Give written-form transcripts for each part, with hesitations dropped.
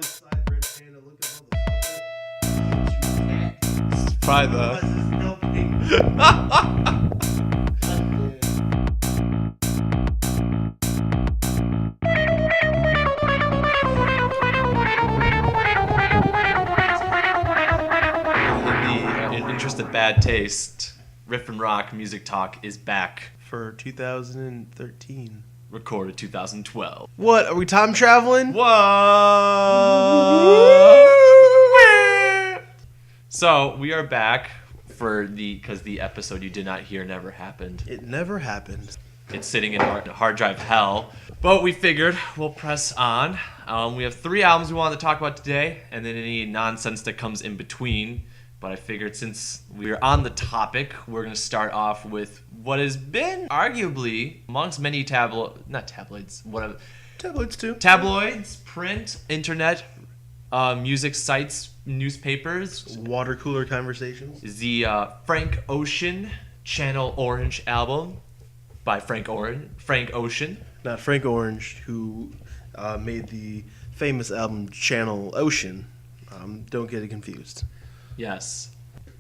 Side red panda looking motherfucker. It's probably in the interest of bad taste, Riff and Rock Music Talk is back. For 2013. Recorded 2012. What? Are we time traveling? Whoa! So we are back because the episode you did not hear never happened. It never happened. It's sitting in our hard drive hell. But we figured we'll press on. We have 3 albums we wanted to talk about today, and then any nonsense that comes in between. But I figured since we're on the topic, we're going to start off with what has been arguably amongst many tabloids, print, internet, music sites, newspapers. Water cooler conversations. Is the Frank Ocean Channel Orange album by Frank Ocean. Not Frank Orange, who made the famous album Channel Ocean. Don't get it confused. Yes.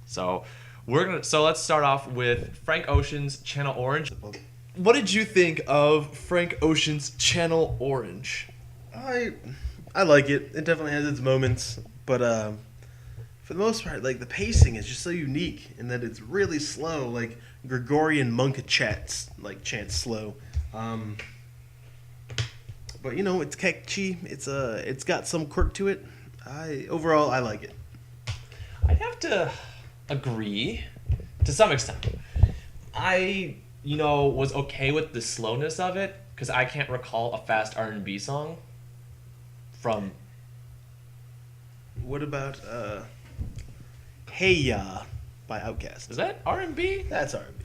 So let's start off with Frank Ocean's Channel Orange. What did you think of Frank Ocean's Channel Orange? I like it. It definitely has its moments, but for the most part, like the pacing is just so unique in that it's really slow, like Gregorian monk chants slow. But it's catchy. It's got some quirk to it. Overall I like it. I'd have to agree to some extent. I, was okay with the slowness of it because I can't recall a fast R&B song from. What about Hey Ya by Outkast? Is that R&B? That's R&B.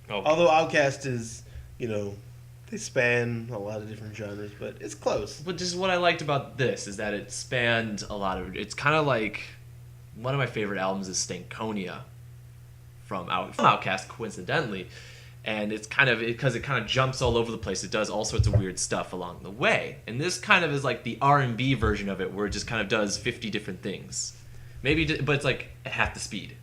Okay. Although Outkast is, they span a lot of different genres, but it's close. But just what I liked about this is that it spanned a lot of. It's kind of like. One of my favorite albums is Stankonia from Outkast, coincidentally. And it's because it kind of jumps all over the place. It does all sorts of weird stuff along the way. And this kind of is like the R&B version of it, where it just kind of does 50 different things. But it's like at half the speed.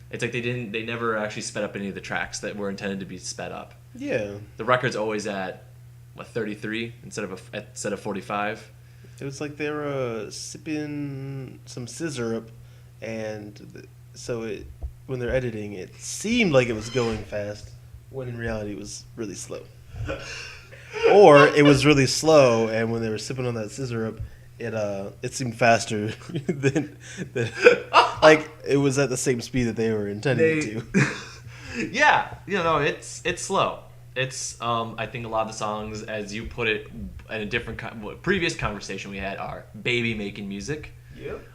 It's like they never actually sped up any of the tracks that were intended to be sped up. Yeah. The record's always at 33 instead of 45. It was like they were sipping some scissor up. And so when they're editing, it seemed like it was going fast, when in reality it was really slow. Or it was really slow, and when they were sipping on that scissor up, it seemed faster than like it was at the same speed that they were intending to. Yeah, it's slow. It's I think a lot of the songs, as you put it in a different previous conversation we had, are baby making music. Yep.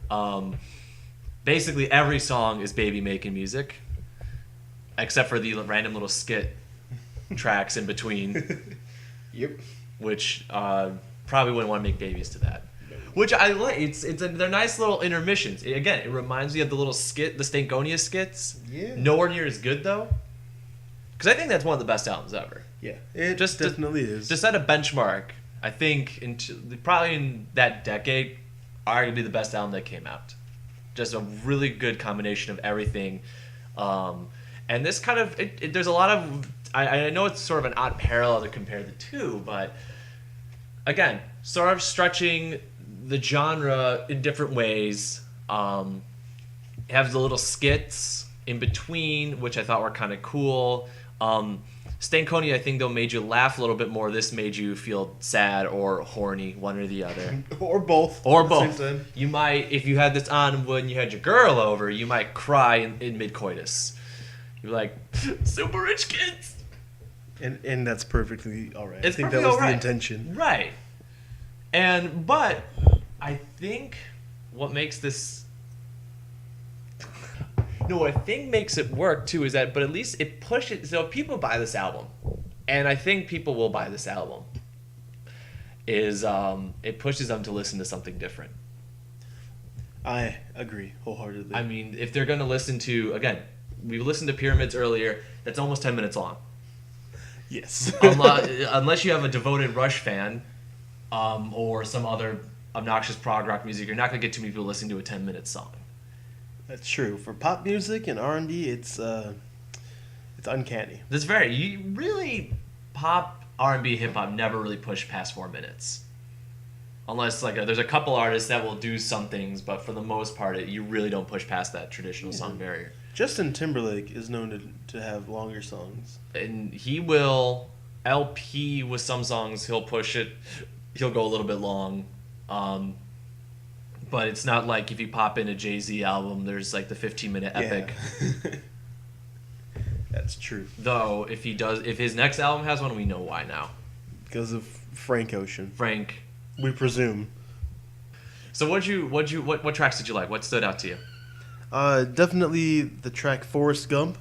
Basically, every song is baby making music, except for the random little skit tracks in between. Yep. Which probably wouldn't want to make babies to that. Which I like. They're nice little intermissions. Again, it reminds me of the little skit, the Stankonia skits. Yeah. Nowhere near as good though, because I think that's one of the best albums ever. Yeah, it definitely is. To set a benchmark, I think probably in that decade, arguably the best album that came out. Just a really good combination of everything. And this kind of, there's a lot of, I know it's sort of an odd parallel to compare the two, but again, sort of stretching the genre in different ways. It has the little skits in between, which I thought were kind of cool. Stankonia, I think, though, made you laugh a little bit more. This made you feel sad or horny, one or the other. Or both. Or both. You might, if you had this on when you had your girl over, you might cry in mid-coitus. You're like, super rich kids. And that's perfectly all right. It's I think that was the intention. Right. But I think what makes this... No, what I think makes it work, too, is that, but at least it pushes... So people buy this album, and I think people will buy this album, is it pushes them to listen to something different. I agree wholeheartedly. I mean, if they're going to listen to... Again, we listened to Pyramids earlier. That's almost 10 minutes long. Yes. Unless you have a devoted Rush fan, or some other obnoxious prog rock music, you're not going to get too many people listening to a 10-minute song. That's true. For pop music and R&B, it's uncanny. This very you really pop, R&B, hip hop never really push past 4 minutes, unless like there's a couple artists that will do some things, but for the most part, you really don't push past that traditional song barrier. Justin Timberlake is known to have longer songs, And he will LP with some songs. He'll push it. He'll go a little bit long. But it's not like if you pop in a Jay-Z album, there's like the 15-minute epic. Yeah. That's true. Though if his next album has one, we know why now. Because of Frank Ocean. Frank. We presume. So what tracks did you like? What stood out to you? Definitely the track Forrest Gump,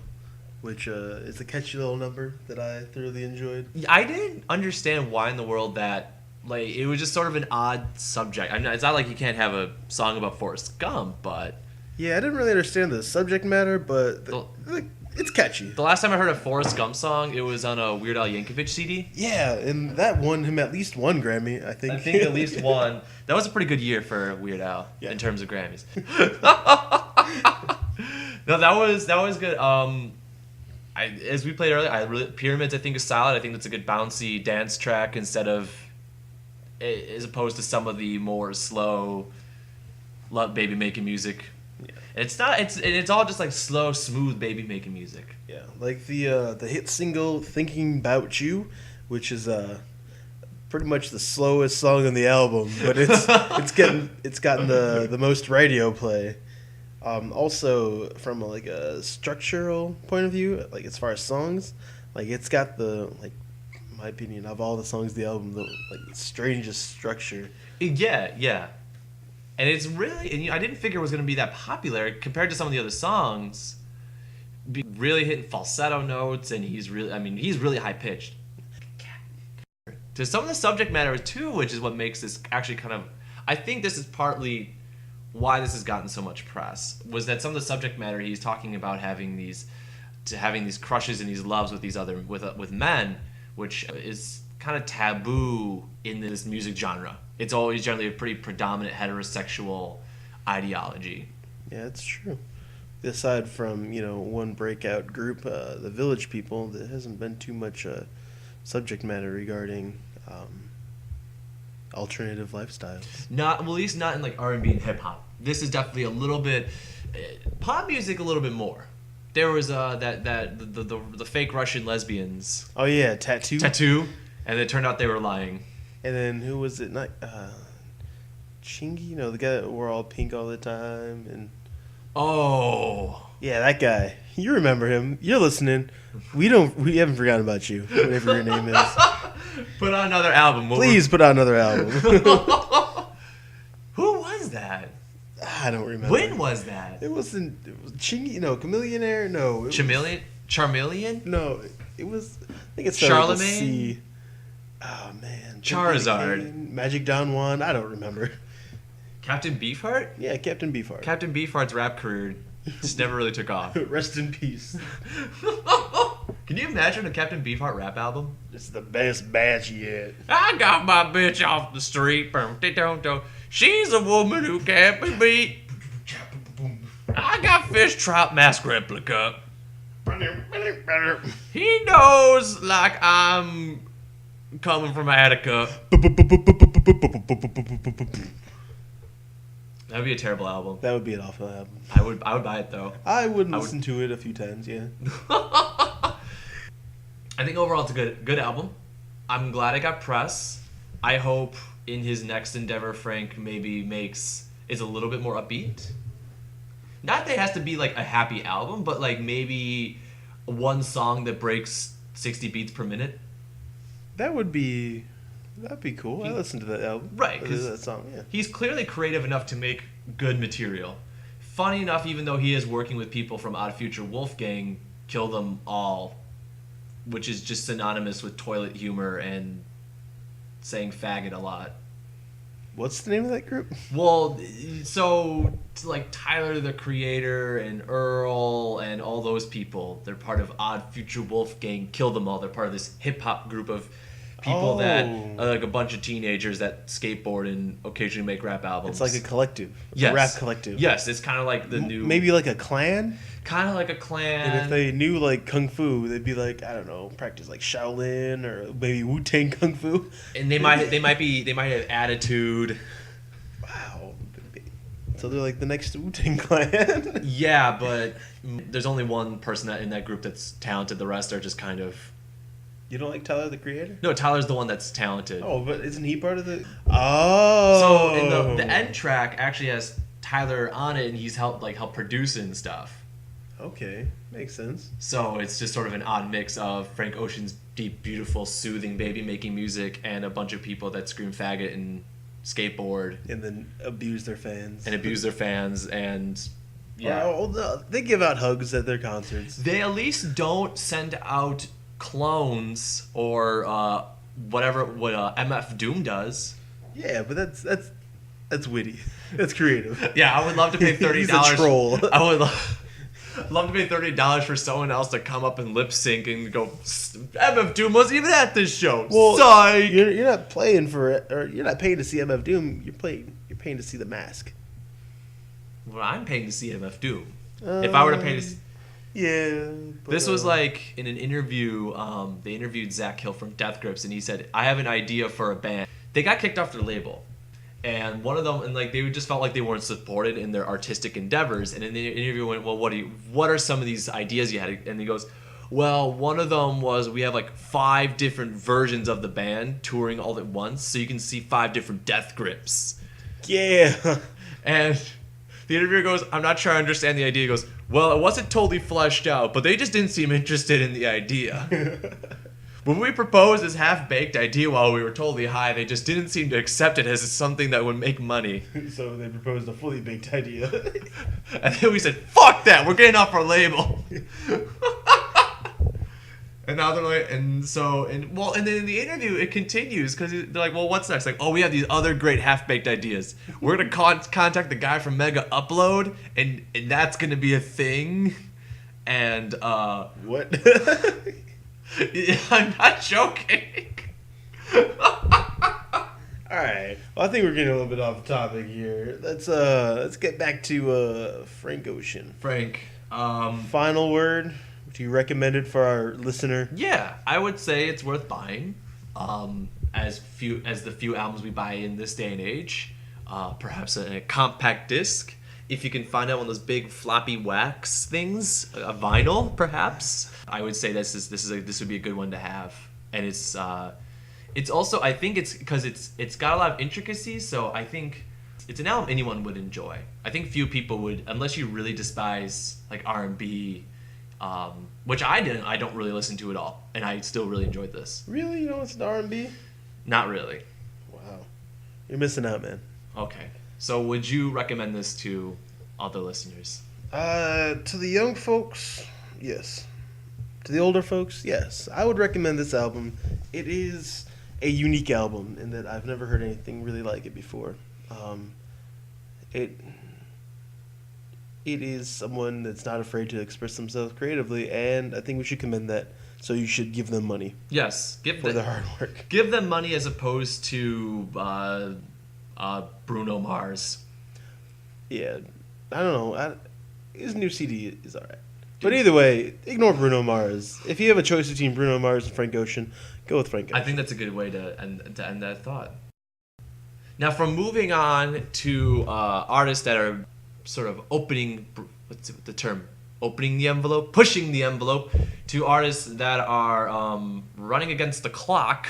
which is a catchy little number that I thoroughly enjoyed. I didn't understand why in the world that, like, it was just sort of an odd subject. I mean, it's not like you can't have a song about Forrest Gump, but... Yeah, I didn't really understand the subject matter, but it's catchy. The last time I heard a Forrest Gump song, it was on a Weird Al Yankovic CD. Yeah, and that won him at least one Grammy, I think. I think at least one. That was a pretty good year for Weird Al in terms of Grammys. No, that was good. As we played earlier, Pyramids I think is solid. I think that's a good bouncy dance track as opposed to some of the more slow love baby making music. Yeah. It's all just like slow, smooth baby making music. Yeah, like the hit single "Thinking About You," which is pretty much the slowest song on the album, but it's gotten the most radio play. Also, from a structural point of view, like as far as songs, like it's got in my opinion, of all the songs of the album, the strangest structure. Yeah. And it's really, and I didn't figure it was going to be that popular compared to some of the other songs. Really hitting falsetto notes, and he's really high pitched. To some of the subject matter too, which is what makes this actually kind of. I think this is partly why this has gotten so much press. Was that some of the subject matter he's talking about having these crushes and these loves with these with men, which is kind of taboo in this music genre. It's always generally a pretty predominant heterosexual ideology. Yeah, it's true. Aside from, one breakout group, the Village People, there hasn't been too much subject matter regarding alternative lifestyles. At least not in like R&B and hip hop. This is definitely a little bit pop music, a little bit more. There was the fake Russian lesbians. Oh yeah, Tattoo. And it turned out they were lying. And then who was it? Not Chingy? No, the guy that wore all pink all the time. And oh yeah, that guy. You remember him? You're listening. We haven't forgotten about you. Whatever your name is. Put on another album. Please put on another album. Who was that? I don't remember. When was that? It was Chingy. No, Chameleonaire. No. Charmeleon? No, it was. I think it's started with a Charlemagne. C. Oh man. Charizard. Magic Don Juan. I don't remember. Captain Beefheart? Yeah, Captain Beefheart. Captain Beefheart's rap career just never really took off. Rest in peace. Can you imagine a Captain Beefheart rap album? It's the best batch yet. I got my bitch off the street. She's a woman who can't be beat. I got fish trout mask replica. He knows like I'm coming from Attica. That'd be a terrible album. That would be an awful album. I would buy it though. I would listen to it a few times, yeah. I think overall it's a good album. I'm glad it got press. I hope in his next endeavor Frank maybe is a little bit more upbeat. Not that it has to be like a happy album, but like maybe one song that breaks 60 beats per minute. That'd be cool. I listened to that album. Right, that song, yeah. He's clearly creative enough to make good material. Funny enough, even though he is working with people from Odd Future Wolfgang, Kill Them All, which is just synonymous with toilet humor and saying faggot a lot. What's the name of that group? Well, so like Tyler the Creator and Earl and all those people, they're part of Odd Future Wolfgang, Kill Them All. They're part of this hip hop group of people that Oh. like a bunch of teenagers that skateboard and occasionally make rap albums. It's like a collective. yes. A rap collective. Yes, it's kind of like the new, Maybe like a clan? kind of like a clan. And if they knew like kung fu, they'd be like, I don't know, practice like Shaolin or maybe Wu-Tang kung fu. and they might have attitude. Wow. So they're like the next Wu-Tang clan. Yeah, but there's only one person in that group that's talented. The rest are just kind of. You don't like Tyler the Creator? No, Tyler's the one that's talented. Oh, but isn't he part of the? Oh. So in the end track actually has Tyler on it, and he's helped produce it and stuff. Okay, makes sense. So it's just sort of an odd mix of Frank Ocean's deep, beautiful, soothing baby making music and a bunch of people that scream faggot and skateboard And then abuse their fans. and abuse their fans and yeah. Oh, no, they give out hugs at their concerts. They at least don't send out clones or whatever what MF Doom does. Yeah, but that's witty. That's creative. Yeah, I would love to pay $30. He's a troll. I would love to pay $30 for someone else to come up and lip sync and go, MF Doom wasn't even at this show. Well, Psych! you're not playing for it, or you're not paying to see MF Doom. You're paying to see the mask. Well, I'm paying to see MF Doom. If I were to pay to see... Yeah. But, This was like in an interview, they interviewed Zach Hill from Death Grips, and he said, I have an idea for a band. They got kicked off their label. And one of them, and like they just felt like they weren't supported in their artistic endeavors. And in the interview, went, well, what are some of these ideas you had? And he goes, well, one of them was we have like 5 different versions of the band touring all at once, so you can see 5 different Death Grips. Yeah. And the interviewer goes, I'm not sure I understand the idea. He goes, well, it wasn't totally fleshed out, but they just didn't seem interested in the idea. When we proposed this half-baked idea while we were totally high, they just didn't seem to accept it as something that would make money. So they proposed a fully baked idea. And then we said, fuck that, we're getting off our label. And now they're like, and then in the interview, it continues, because they're like, well, what's next? Like, oh, we have these other great half-baked ideas. We're going to contact the guy from Mega Upload, and that's going to be a thing. And, What? I'm not joking. All right. Well, I think we're getting a little bit off topic here. Let's get back to Frank Ocean. Frank, Final word. Do you recommend it for our listener? yeah, I would say it's worth buying. As the few albums we buy in this day and age, perhaps a compact disc. If you can find out one of those big floppy wax things, a vinyl, perhaps, I would say this would be a good one to have. And it's also, I think it's because it's got a lot of intricacies, so I think it's an album anyone would enjoy. I think few people would, unless you really despise like R&B, which I didn't. I don't really listen to it all, and I still really enjoyed this. Really? You don't listen to R&B? Not really. Wow. You're missing out, man. Okay. So would you recommend this to other listeners? To the young folks, yes. To the older folks, yes. I would recommend this album. It is a unique album in that I've never heard anything really like it before. It is someone that's not afraid to express themselves creatively, and I think we should commend that. So you should give them money Yes. for their hard work. Give them money as opposed to Bruno Mars. Yeah, I don't know. His new CD is alright. But either way, ignore Bruno Mars. If you have a choice between Bruno Mars and Frank Ocean, go with Frank Ocean. I think that's a good way to end that thought. Now, from moving on to artists that are sort of opening, what's the term? Opening the envelope, pushing the envelope, to artists that are running against the clock.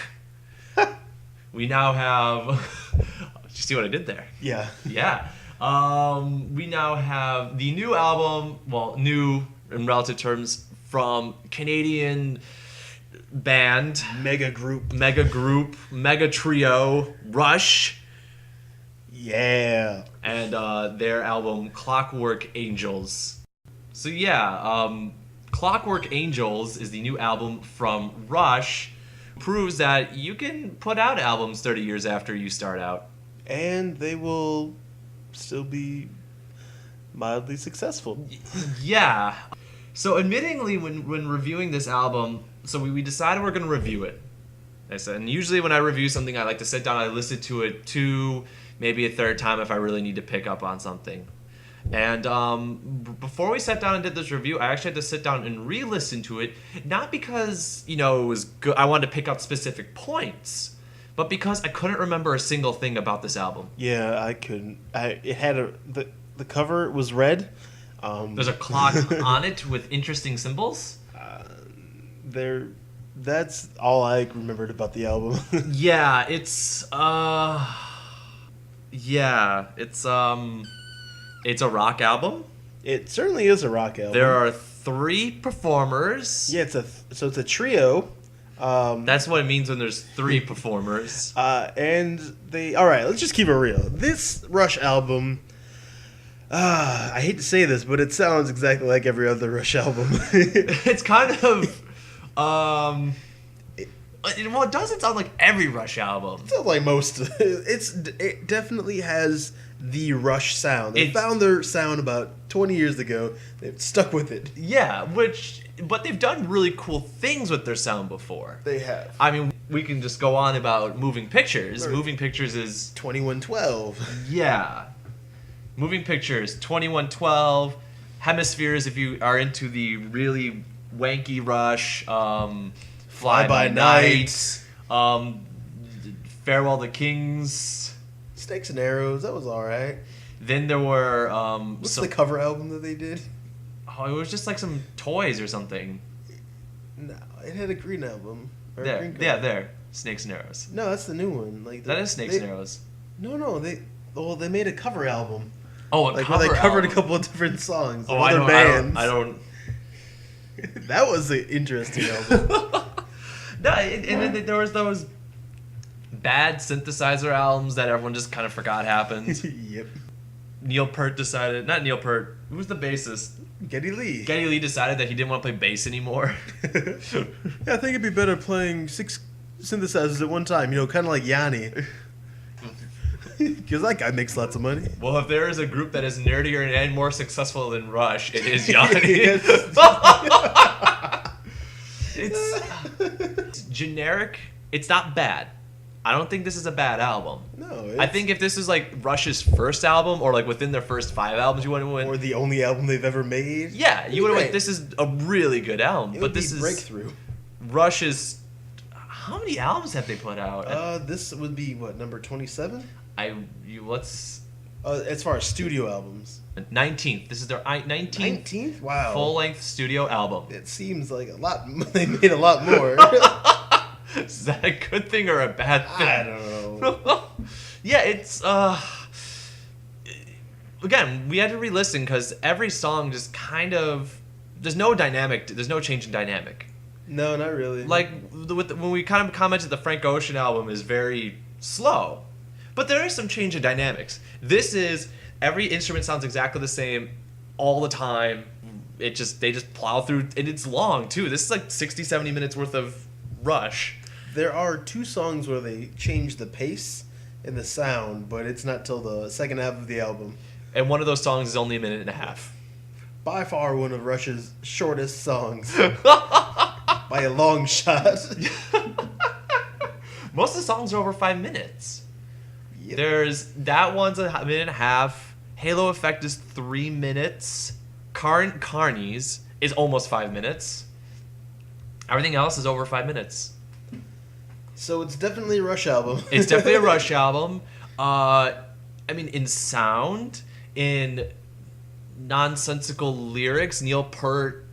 We now have. Did you see what I did there? Yeah. Yeah. We now have the new album, well, new in relative terms, from Canadian band, Mega group. mega trio, Rush, Yeah. and their album Clockwork Angels. So yeah, Clockwork Angels is the new album from Rush. Proves that you can put out albums 30 years after you start out. And they will still be mildly successful. Yeah. So admittingly, when reviewing this album, so we decided we're going to review it. And usually when I review something, I like to sit down, I listen to it 2, maybe a third time if I really need to pick up on something. And before we sat down and did this review, I actually had to sit down and re-listen to it, not because, it was good, I wanted to pick out specific points, but because I couldn't remember a single thing about this album. Yeah, I couldn't. It had the cover was red. There's a clock on it with interesting symbols. That's all I remembered about the album. Yeah, it's it's a rock album. It certainly is a rock album. There are 3 performers. Yeah, it's a trio. That's what it means when there's 3 performers. And all right, let's just keep it real. This Rush album, I hate to say this, but it sounds exactly like every other Rush album. It's kind of it doesn't sound like every Rush album. It sounds like most. It definitely has the Rush sound. They found their sound about 20 years ago. They've stuck with it. Yeah, but they've done really cool things with their sound before. They have. I mean, we can just go on about Moving Pictures. Right. Moving Pictures is 2112. Yeah. Moving Pictures, 2112, Hemispheres if you are into the really wanky Rush, Fly By Night, Farewell to Kings, Snakes and Arrows, that was alright. Then there were what's the cover album that they did? Oh, it was just like some toys or something. No, it had a green album. Or There, green yeah, there. Snakes and Arrows. No, that's the new one. That is Snakes and Arrows. No, they made a cover album. Oh, where they covered a couple of different songs of I other bands. I don't. That was an interesting album. No, and then there was those bad synthesizer albums that everyone just kind of forgot happened. Yep. Neil Peart decided, not Neil Peart, who was the bassist? Geddy Lee. Geddy Lee decided that he didn't want to play bass anymore. Yeah, I think it'd be better playing 6 synthesizers at one time, kind of like Yanni. Because that guy makes lots of money. Well, if there is a group that is nerdier and more successful than Rush, it is Yanni. It's generic. It's not bad. I don't think this is a bad album. No. I think if this is like Rush's first album, or like within their first 5 albums, you wouldn't win. Or the only album they've ever made. Yeah, you would have went. This is a really good album. It but would this be is breakthrough. Rush's. How many albums have they put out? This would be what, number 27? Let's. As far as studio albums. 19th. This is their 19th. 19th? Wow. Full-length studio album. It seems like a lot. They made a lot more. Is that a good thing or a bad thing? I don't know. Yeah, it's again, we had to re-listen because every song just kind of there's no dynamic. There's no change in dynamic. No, not really. Like when we kind of commented, the Frank Ocean album is very slow, but there is some change in dynamics. This is every instrument sounds exactly the same all the time. They just plow through, and it's long too. This is like 60, 70 minutes worth of Rush. There are 2 songs where they change the pace and the sound, but it's not till the second half of the album. And one of those songs is only a minute and a half. By far one of Rush's shortest songs. By a long shot. Most of the songs are over 5 minutes. Yep. There's that one's a minute and a half. Halo Effect is 3 minutes. Carnies is almost 5 minutes. Everything else is over 5 minutes. So it's definitely a Rush album. It's definitely a Rush album. I mean, in sound, in nonsensical lyrics, Neil Peart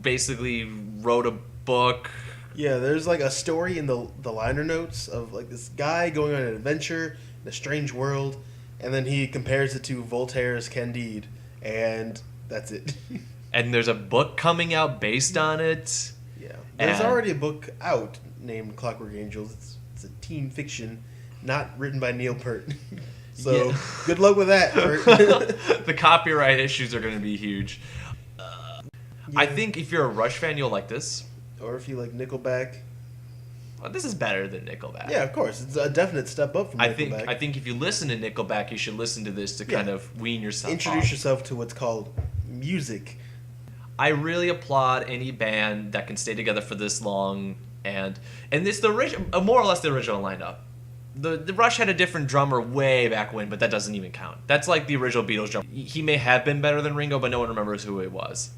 basically wrote a book. Yeah, there's like a story in the liner notes of like this guy going on an adventure in a strange world, and then he compares it to Voltaire's Candide, and that's it. And there's a book coming out based on it. Yeah, there's already a book out named Clockwork Angels. It's a teen fiction, not written by Neil Peart. So Yeah. Good luck with that, Peart. The copyright issues are going to be huge. Yeah. I think if you're a Rush fan, you'll like this. Or if you like Nickelback. Well, this is better than Nickelback. Yeah, of course. It's a definite step up from Nickelback. I think if you listen to Nickelback, you should listen to this to kind of wean yourself Introduce off. yourself to what's called music. I really applaud any band that can stay together for this long and it's more or less the original lineup. The Rush had a different drummer way back when, but that doesn't even count. That's like the original Beatles drummer. He may have been better than Ringo, but no one remembers who it was.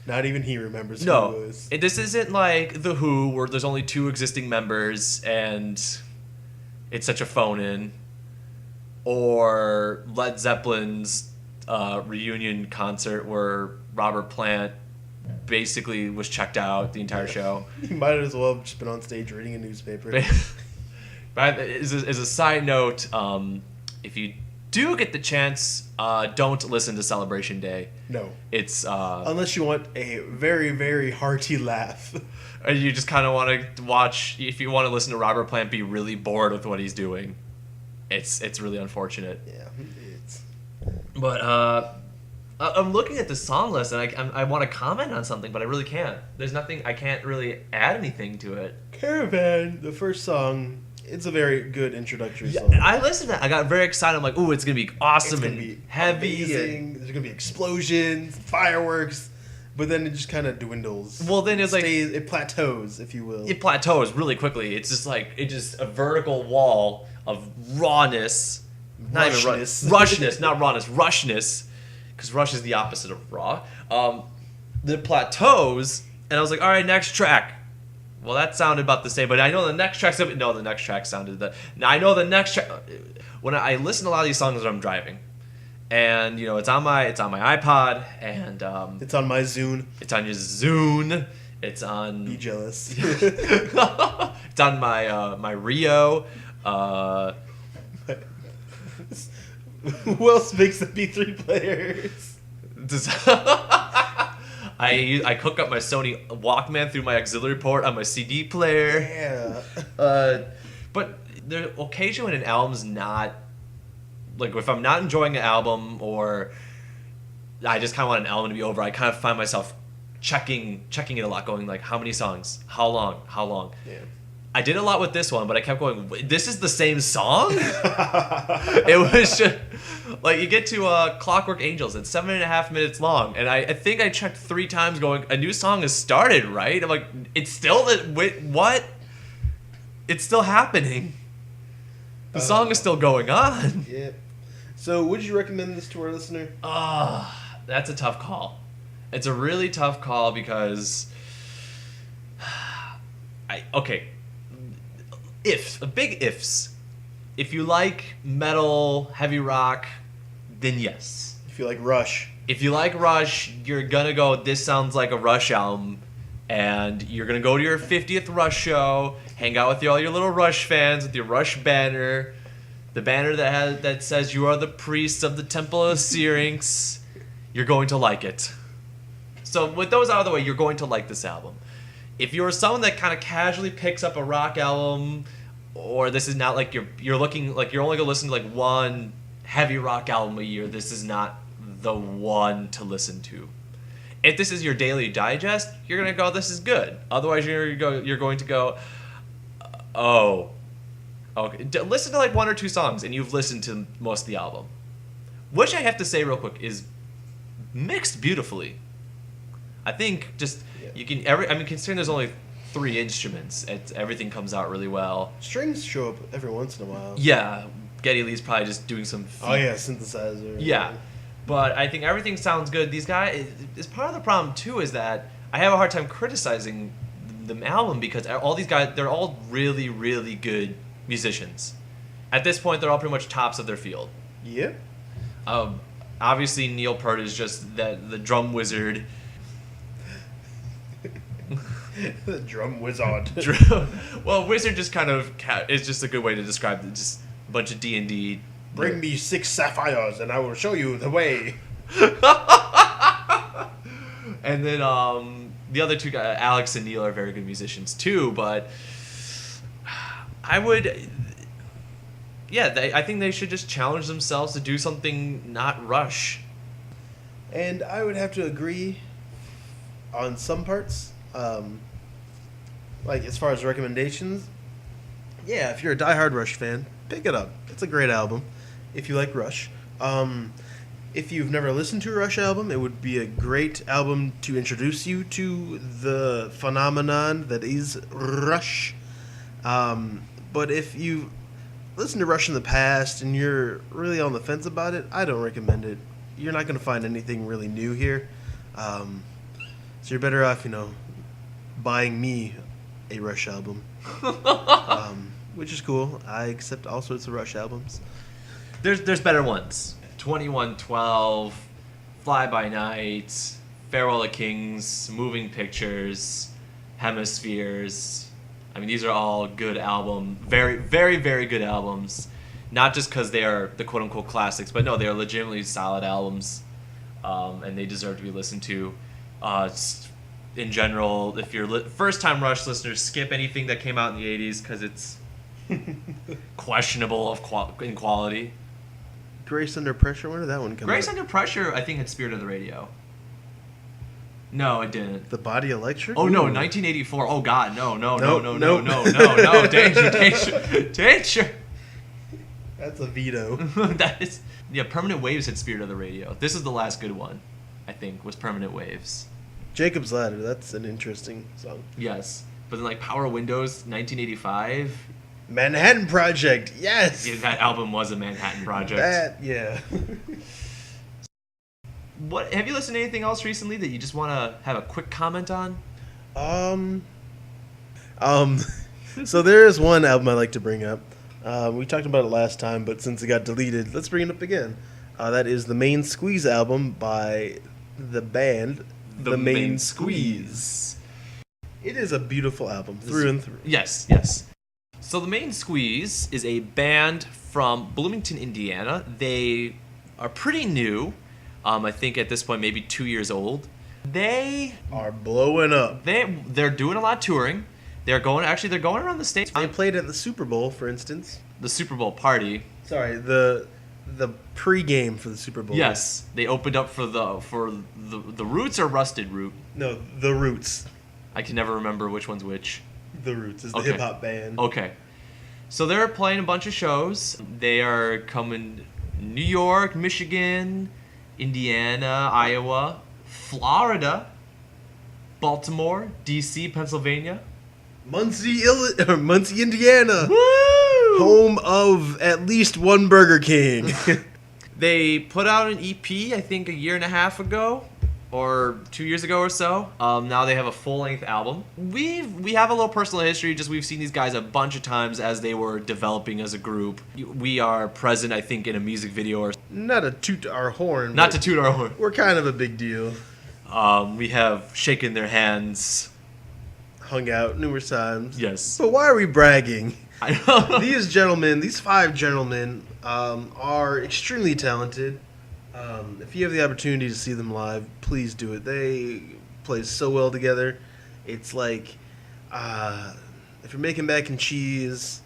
Not even he remembers who No, it was. this isn't like The Who, where there's only 2 existing members and it's such a phone-in, or Led Zeppelin's reunion concert where Robert Plant basically was checked out the entire show. He might as well have just been on stage reading a newspaper. But as a side note, if you do get the chance, don't listen to Celebration Day. No. It's unless you want a very, very hearty laugh. You just kind of want to watch. If you want to listen to Robert Plant be really bored with what he's doing, it's really unfortunate. Yeah, it's. But I'm looking at the song list and I want to comment on something, but I really can't. There's nothing. I can't really add anything to it. Caravan, the first song. It's a very good introductory song. I listened to it. I got very excited. I'm like, ooh, it's going to be awesome It's and gonna be heavy. amazing. There's going to be explosions, fireworks, but then it just kind of dwindles. Well, then it's like... It plateaus, if you will. It plateaus really quickly. It's just like, a vertical wall of rawness. Not even Rushness. Rushness, not rawness. Rushness. Because rush is the opposite of raw. The plateaus, and I was like, all right, next track. Well, that sounded about the same, but I know the next track sounded now I know the next track. When I listen to a lot of these songs when I'm driving, and it's on my iPod, and It's on my Zune. it's on your Zune, it's on Be jealous. it's on my Rio. Who else makes MP3 players? I hook up my Sony Walkman through my auxiliary port on my CD player. Yeah. But the occasion when an album's not, like, if I'm not enjoying an album, or I just kind of want an album to be over, I kind of find myself checking it a lot, going like, how many songs, how long. Yeah. I did a lot with this one, but I kept going, this is the same song? It was just, like, you get to Clockwork Angels, it's 7.5 minutes long, and I think I checked 3 times going, a new song has started, right? I'm like, it's still, what? It's still happening. The song is still going on. Yeah. So, would you recommend this to our listener? That's a tough call. It's a really tough call because, big ifs. If you like metal, heavy rock, then yes. If you like Rush. If you like Rush, you're gonna go, this sounds like a Rush album, and you're gonna go to your 50th Rush show, hang out with all your little Rush fans with your Rush banner, the banner that says you are the priests of the Temple of Syrinx. You're going to like it. So with those out of the way, you're going to like this album. If you're someone that kind of casually picks up a rock album, or this is not like you're looking like you're only gonna listen to like one heavy rock album a year, this is not the one to listen to. If this is your daily digest, you're gonna go, this is good. Otherwise, you're going to go, oh, okay. Listen to like 1 or 2 songs, and you've listened to most of the album, which I have to say real quick is mixed beautifully. I think just you can considering there's only 3 instruments, everything comes out really well. Strings show up every once in a while. Yeah, Geddy Lee's probably just doing some. Oh yeah, synthesizer. Yeah, but I think everything sounds good. These guys, is part of the problem too, is that I have a hard time criticizing the album because all these guys, they're all really, really good musicians. At this point, they're all pretty much tops of their field. Yep. Obviously, Neil Peart is just the drum wizard. The drum wizard. Well, wizard just kind of is just a good way to describe it. Just a bunch of D&D. Bring me 6 sapphires, and I will show you the way. And then the other 2 guys, Alex and Neil, are very good musicians too. But I think they should just challenge themselves to do something not Rush. And I would have to agree on some parts. Like, as far as recommendations, yeah, if you're a diehard Rush fan, pick it up. It's a great album if you like Rush. If you've never listened to a Rush album, it would be a great album to introduce you to the phenomenon that is Rush. But if you've listened to Rush in the past and you're really on the fence about it, I don't recommend it. You're not going to find anything really new here. So you're better off, buying me a Rush album. Which is cool. I accept all sorts of Rush albums. There's better ones. 2112, Fly By Night, Farewell to Kings, Moving Pictures, Hemispheres. I mean, these are all good albums. Very, very, very good albums. Not just because they are the quote-unquote classics, but no, they are legitimately solid albums, and they deserve to be listened to. In general, if you're first-time Rush listeners, skip anything that came out in the 80s because it's questionable in quality. Grace Under Pressure? When did that one come out? Grace Under Pressure, I think, had Spirit of the Radio. No, it didn't. The Body Electric? Oh, no, 1984. Oh, God, no. Danger. That's a veto. That is... Yeah, Permanent Waves had Spirit of the Radio. This is the last good one, I think, was Permanent Waves. Jacob's Ladder, that's an interesting song. Yes. But then, like, Power Windows, 1985... Manhattan Project, yes! Yeah, that album was a Manhattan Project. Yeah. What have you listened to anything else recently that you just want to have a quick comment on? So there is one album I like to bring up. We talked about it last time, but since it got deleted, let's bring it up again. That is the Main Squeeze album by the band The Main Squeeze. It is a beautiful album, through and through. Yes. So The Main Squeeze is a band from Bloomington, Indiana. They are pretty new. I think at this point maybe 2 years old. They are blowing up. They're doing a lot of touring. They're going around the States. They played at the Super Bowl, for instance. The Super Bowl party. Sorry, the pre-game for the Super Bowl. Yes, they opened up for the Roots or Rusted Root. No, the Roots. I can never remember which one's which. The Roots is the hip hop band. Okay. So they're playing a bunch of shows. They are coming New York, Michigan, Indiana, Iowa, Florida, Baltimore, DC, Pennsylvania, Muncie, Indiana. Woo! Home of at least one Burger King. They put out an EP, I think, a year and a half ago, or 2 years ago or so. Now they have a full-length album. We have a little personal history. Just we've seen these guys a bunch of times as they were developing as a group. We are present, I think, in a music video or not to toot our horn. Not to toot our horn. We're kind of a big deal. We have shaken their hands, hung out numerous times. Yes. But why are we bragging? I know. These five gentlemen, are extremely talented. If you have the opportunity to see them live, please do it. They play so well together. It's like, if you're making mac and cheese,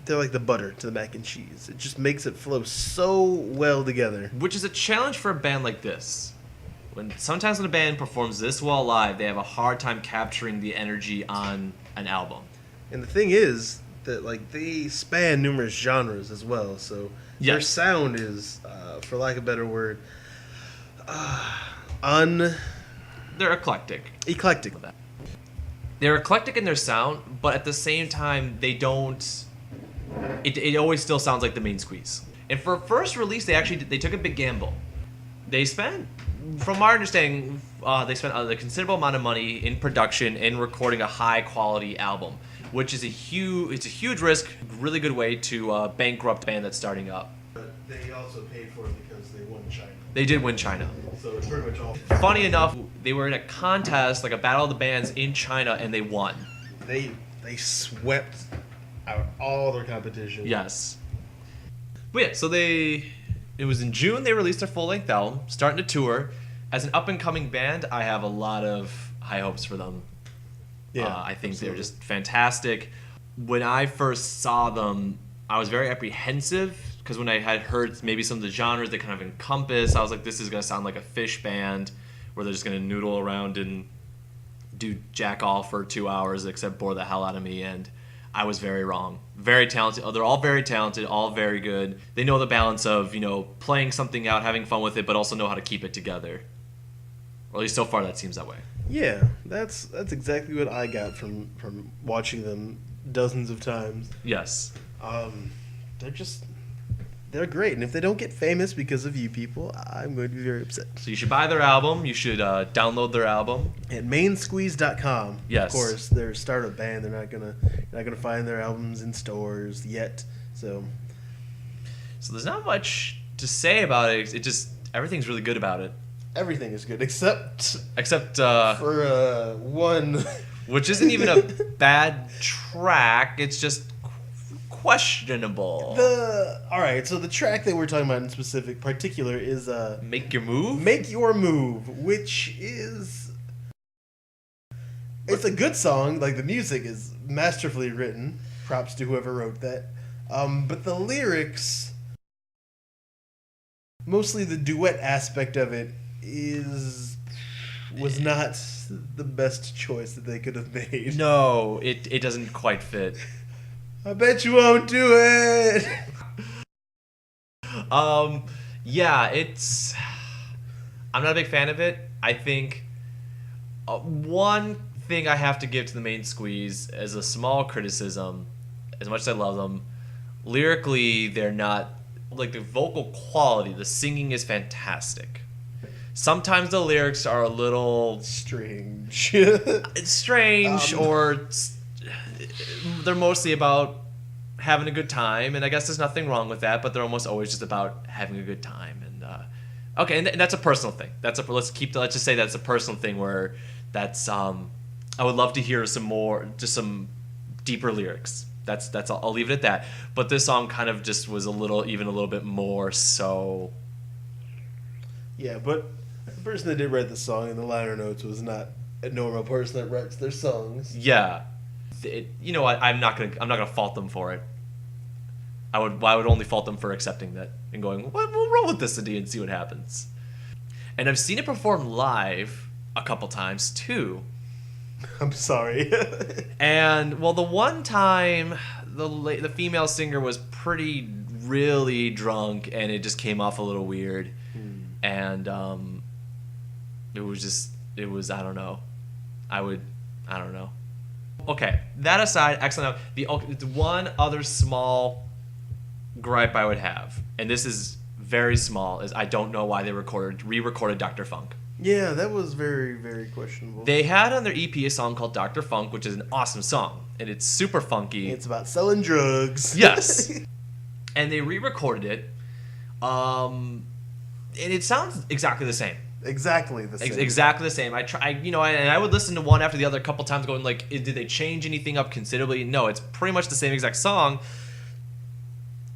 they're like the butter to the mac and cheese. It just makes it flow so well together. Which is a challenge for a band like this. Sometimes when a band performs this well live, they have a hard time capturing the energy on an album. And the thing is that they span numerous genres as well. So their sound is, for lack of a better word, they're eclectic. Eclectic. They're eclectic in their sound, but at the same time, they don't. It always still sounds like The Main Squeeze. And for first release, they took a big gamble. They spent, from our understanding, they spent a considerable amount of money in production and recording a high quality album, which is a huge risk. Really good way to bankrupt a band that's starting up. But they also paid for it because they won China. They did win China. So it's pretty much all. Funny enough, they were in a contest, like a battle of the bands in China, and they won. They swept out all their competition. Yes. But yeah, so it was in June they released their full-length album, starting to tour. As an up-and-coming band, I have a lot of high hopes for them. Yeah, I think absolutely. they're just fantastic. When I first saw them, I was very apprehensive because when I had heard maybe some of the genres they kind of encompass, I was like, this is going to sound like a Fish band where they're just going to noodle around and do jack all for 2 hours except bore the hell out of me. And I was very wrong. Very talented. They're all very talented, all very good. They know the balance of, playing something out, having fun with it, but also know how to keep it together. Or at least so far that seems that way. Yeah, that's exactly what I got from watching them dozens of times. Yes. They're great, and if they don't get famous because of you people, I'm going to be very upset. So you should buy their album. You should download their album At mainsqueeze.com. Yes. Of course, they're a startup band. You're not gonna find their albums in stores yet. So there's not much to say about it. It just everything's really good about it. everything is good except for one, which isn't even a bad track. It's just questionable. All right, so the track that we're talking about in particular is Make Your Move? Make Your Move, which is it's a good song. Like, the music is masterfully written. Props to whoever wrote that. But the lyrics, mostly the duet aspect of it, was not the best choice that they could have made. No, it doesn't quite fit. I bet you won't do it. Yeah, I'm not a big fan of it. I think one thing I have to give to the Main Squeeze as a small criticism, as much as I love them, lyrically they're not, like, the vocal quality, the singing is fantastic. Sometimes the lyrics are a little strange. It's strange, or they're mostly about having a good time, and I guess there's nothing wrong with that, but they're almost always just about having a good time. And okay, and that's a personal thing. Let's just say that's a personal thing where that's I would love to hear some deeper lyrics. That's I'll leave it at that. But this song kind of just was even a little bit more so. Yeah, but the person that did write the song in the liner notes was not a normal person that writes their songs. Yeah. You know what? I'm not gonna fault them for it. I would only fault them for accepting that and going, well, we'll roll with this and see what happens. And I've seen it perform live a couple times too. I'm sorry. And well, the one time the female singer was really drunk, and it just came off a little weird. And it was I don't know. I don't know. Okay, that aside, excellent. The one other small gripe I would have, and this is very small, is I don't know why they re-recorded Dr. Funk. Yeah, that was very, very questionable. They had on their EP a song called Dr. Funk, which is an awesome song, and it's super funky. It's about selling drugs. Yes. And they re-recorded it, and it sounds exactly the same. Exactly the same. Exactly the same. And I would listen to one after the other a couple times, going like, did they change anything up considerably? No, it's pretty much the same exact song,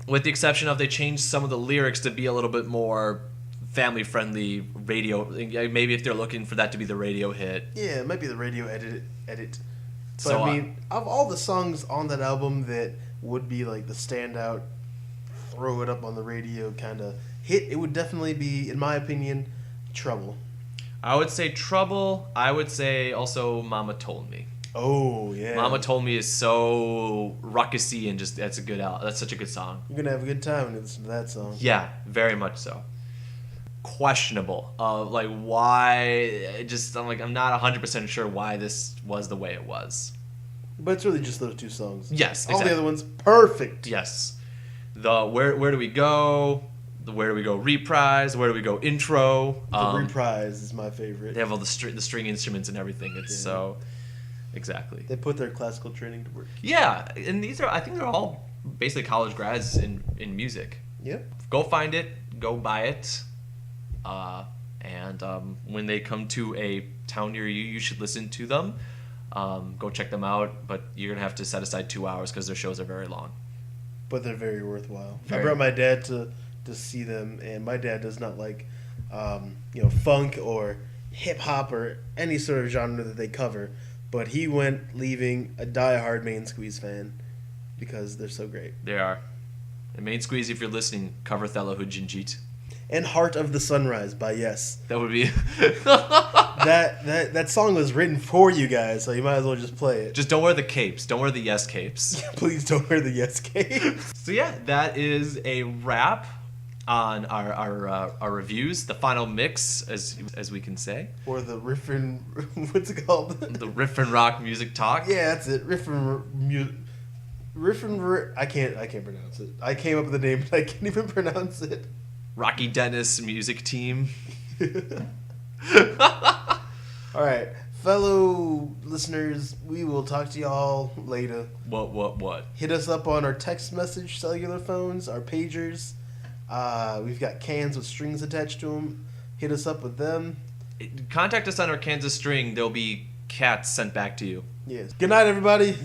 with the exception of they changed some of the lyrics to be a little bit more family-friendly radio. Maybe if they're looking for that to be the radio hit. Yeah, it might be the radio edit. But So, I mean, of all the songs on that album that would be like the standout, throw it up on the radio kind of hit, it would definitely be, in my opinion, Trouble. I would say Trouble. I would say also Mama Told Me. Oh, yeah. Mama Told Me is so ruckusy and just that's such a good song. You're going to have a good time when you listen to that song. Yeah, very much so. Questionable. Like, why? I'm not 100% sure why this was the way it was. But it's really just those two songs. Yes, All exactly. the other ones, perfect. Yes. The Where Do We Go? The Where Do We Go reprise? Where Do We Go intro? The reprise is my favorite. They have all the string instruments and everything. It's so exactly. They put their classical training to work. Yeah, and I think they're all basically college grads in music. Yep. Go find it. Go buy it. And when they come to a town near you, you should listen to them. Go check them out, but you're gonna have to set aside 2 hours because their shows are very long. But they're very worthwhile. Very. I brought my dad to see them, and my dad does not like, funk or hip hop or any sort of genre that they cover. But he went leaving a diehard Main Squeeze fan because they're so great. They are. And Main Squeeze, if you're listening, cover Thela Hujinjit. and Heart of the Sunrise by Yes. That would be. That song was written for you guys, so you might as well just play it. Just don't wear the capes. Don't wear the Yes capes. Please don't wear the Yes cape. So yeah, that is a wrap on our reviews. The final mix, as we can say. Or the riffin, what's it called? The riff and rock music talk. Yeah, that's it. I can't pronounce it. I came up with the name, but I can't even pronounce it. Rocky Dennis music team. All right, fellow listeners, we will talk to y'all later. What? Hit us up on our text message cellular phones, our pagers. We've got cans with strings attached to them. Hit us up with them. Contact us on our Kansas string. There'll be cats sent back to you. Yes. Good night, everybody.